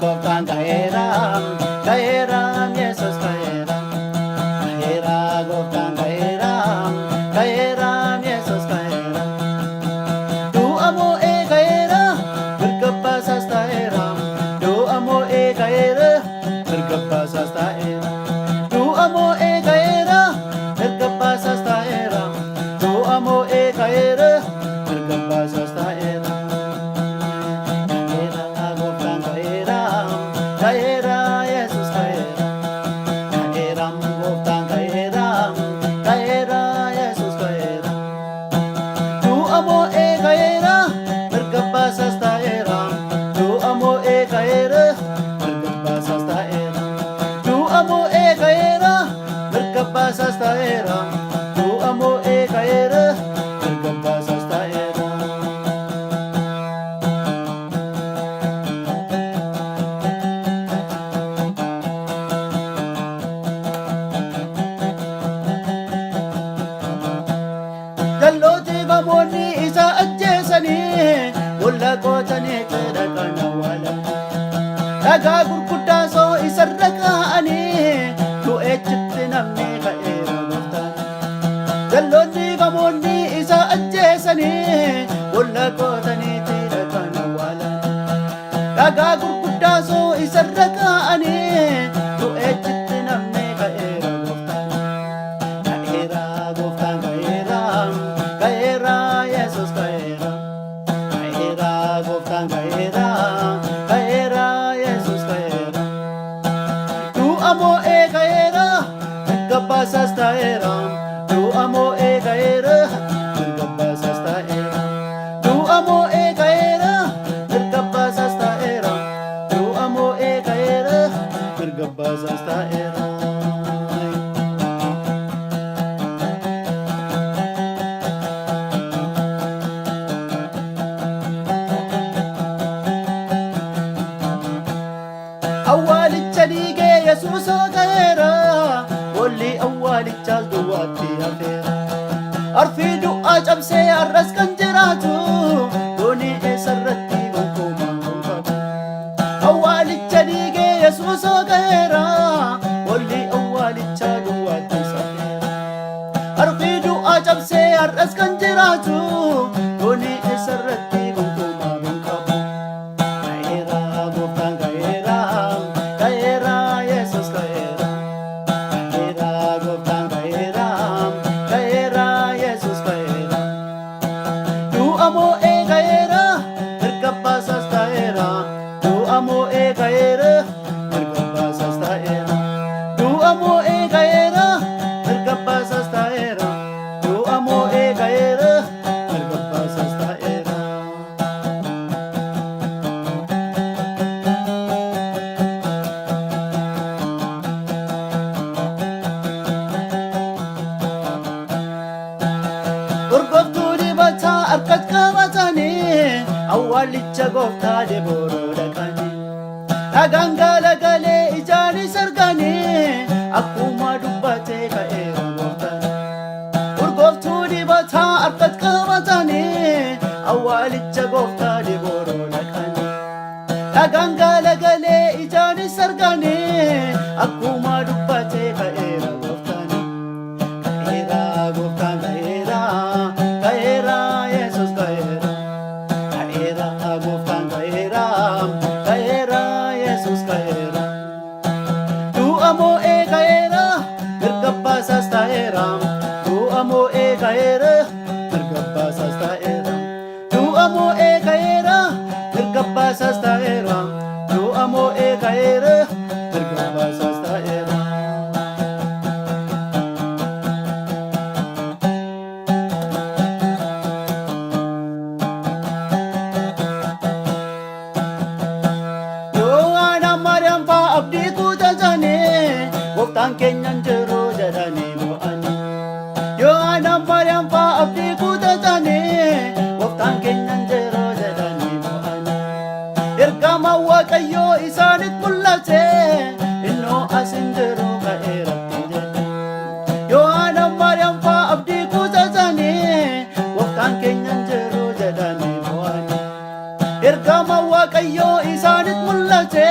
gooftaan ka'eeraam, ka'eeraam Yesuus ka'eeraam. Ka'eera gooftaan ka'eeraam, ka'eeraam Yesuus ka'eeraam. Du'a mo'ee ka'eera, mirga baasaas ta'eeraam. Du'a mo'ee ka'eera, mirga baasaas ta'eera. Du'a mo'ee ka'eera, mirga baasaas ta'eeraam. Du'a mo'ee ka'eera, mirga baasaas ta'eera. Ka'eera Yesuus ka'eera. Ka'eeraam gooftaan ka'eeraam, ka'eera Yesuus ka'eera. Du'a mo'ee ka'eera, mirga baasaas ta'eeraam. Du'a mo'ee ka'eera, mirga baasaas ta'eera. Du'a mo'ee ka'eera, mirga baasaas ta'eeraam. Du'a mo'ee ka'eera, mirga baasaas ta'eera. Jallooti gamoonni isa ajjeesanii, bolla qootanii jedha kan awwaalan. Dhagaa gurguddaa soo isarra kaa'anii, du'eechitti namni ka'eera gooftaan. Jalloonni gamoonni isa ajjeesanii, bolla qootanii jedha kan awwaalan. Dhagaa gurguddaa soo isarra kaa'anii, du'eechitti namni ka'eera gooftaan. Ka'eera gooftaan ka'eeraam, ka'eera Yesuus ka'eera. Ka'eera gooftaan ka'eera, ka'eera Yesuus ka'eera. Du'a mo'ee ka'eera, mirga baasaas ta'eeraam. Du'a mo'ee ka'eera, mirga baasaas ta'eera. Du'a mo'ee ka'eera, mirga baasaas ta'eeraam. Du'a mo'ee ka'eera, mirga baasaas ta'eera. Awwaalicha dhiigee Yesuusoo ka'eera, bolli awwaalichaas duwwaatti hafeera. Arfii du'aa cabsee har'as kan jiraatu, doonii eessarratti gonkumaa hin qabu. Awwaalicha dhiigee Yesuusoo ka'eera, bolli awwaalichaa duwwaatti hafeera. Arfii du'aa cabsee har'as kan jiraatu, doonii eessarratti gonkumaa hin qabu. Ka'eera gooftaan ka'eera, ka'eera Yesuus ka'eera. Ka'eera gooftaan ka'eera, ka'eera Yesuus ka'eera. Du'a mo'ee ka'eera, mirga baasaas ta'eera. Du'a mo'ee ka'eera, mirga baasaas ta'eera. Du'a mo'ee ka'eera, mirga baasaas ta'eera. Du'a mo'ee ka'eera, mirga baasaas ta'eera. Urgooftuu dibataa harkatti qabatanii, awwaalicha gooftaa deeboroo dhaqanii. Dhagaan galagalee ijaanis arganii, akkuma dubbatee ka'eera gooftaan. Urgooftuu dibataa harkatti qabatanii, awwaalicha gooftaa deeboroo dhaqanii. Dhagaan galagalee ijaanis arganii, akkuma dubbatee ka'eera gooftaan. Ka'eera gooftaan ka'eera, ka'eera Yesuus ka'eera. Ka'eera gooftaan ka'eera, ka'eera Yesuus ka'eera. Du'a mo'ee ka'eera, mirga baasaas ta'eera. Du'a mo'ee ka'eera, mirga baasaas ta'eera. Du'a mo'ee ka'eera, mirga baasaas ta'eera. Du'a mo'ee ka'eera, mirga baasaas ta'eera. Abdii kutatanii, gooftaan keenyan jiru jedhanii mo'anii. Yohaana Maariyaam fa'aa abdii kutatanii, gooftaan keenyan jiru jedhanii mo'anii. Ergama Waaqayyoo isaanitti mul'ate, innoo as hin jiru ka'eeratti jedhe. Yohaana Maariyaam fa'aa abdii kutatanii, gooftaan keenyan jiru jedhanii mo'anii. Ergama Waaqayyoo isaanitti mul'ate,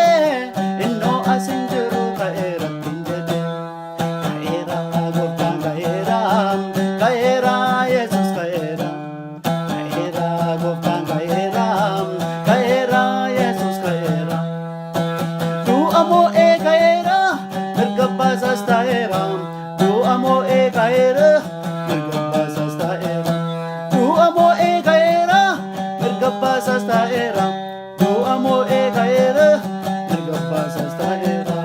du'a mo'ee ka'eera mirga baasaas taa'eera du'a mo'ee ka'eera mirga baasaas taa'eera du'a mo'ee ka'eera mirga baasaas taa'eera.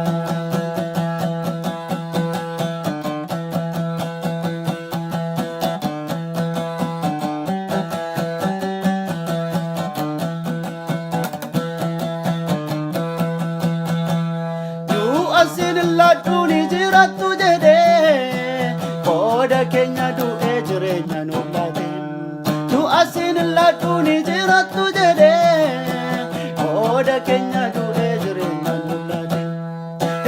Asin ladduun jiraattu jedhee qooda keenya du'ee jireenya nu laate. Nu asin ladduun jiraattu jedhee qooda keenya du'ee jireenya nu laate.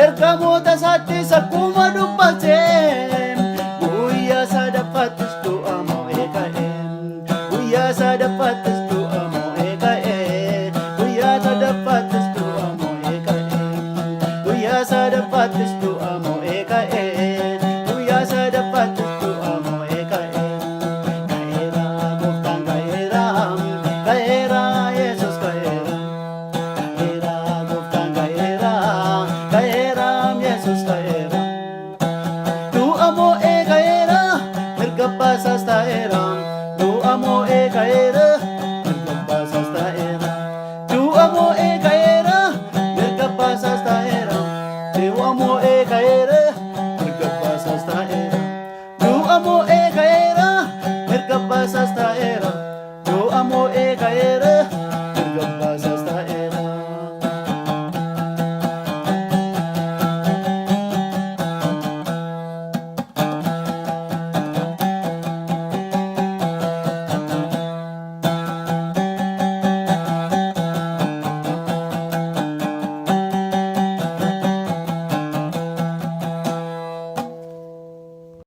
Ergamoota isaattis akkuma dubbatee guyyaa sadaffaattis du'a mo'ee ka'ee. Guyyaa sadaffaattis du'a mo'ee ka'ee. Guyyaa sadaffaattis du'a mo'ee ka'ee. Guyyaa sadaffaattis du'a mo'ee ka'ee. Guyyaa sadaffaattis du'a mo'ee ka'ee. Ka'eera gooftaan ka'eera. Ka'eera Yesuus ka'eera. Ka'eera gooftaan ka'eera. Ka'eera Yesuus ka'eera. Du'a mo'ee ka'eera. Mirga baasaas taa'eera. Du'a mo'ee ka'eera. Mirga baasaas taa'eera. Du'a mo'ee ka'eera. Mirga baasaas taa'eera. Du'a mo'ee ka'eera. Mirga baasaas taa'eera. Du'a mo'ee ka'eera. Mirga baasaas taa'eera. Du'a mo'ee ka'eera.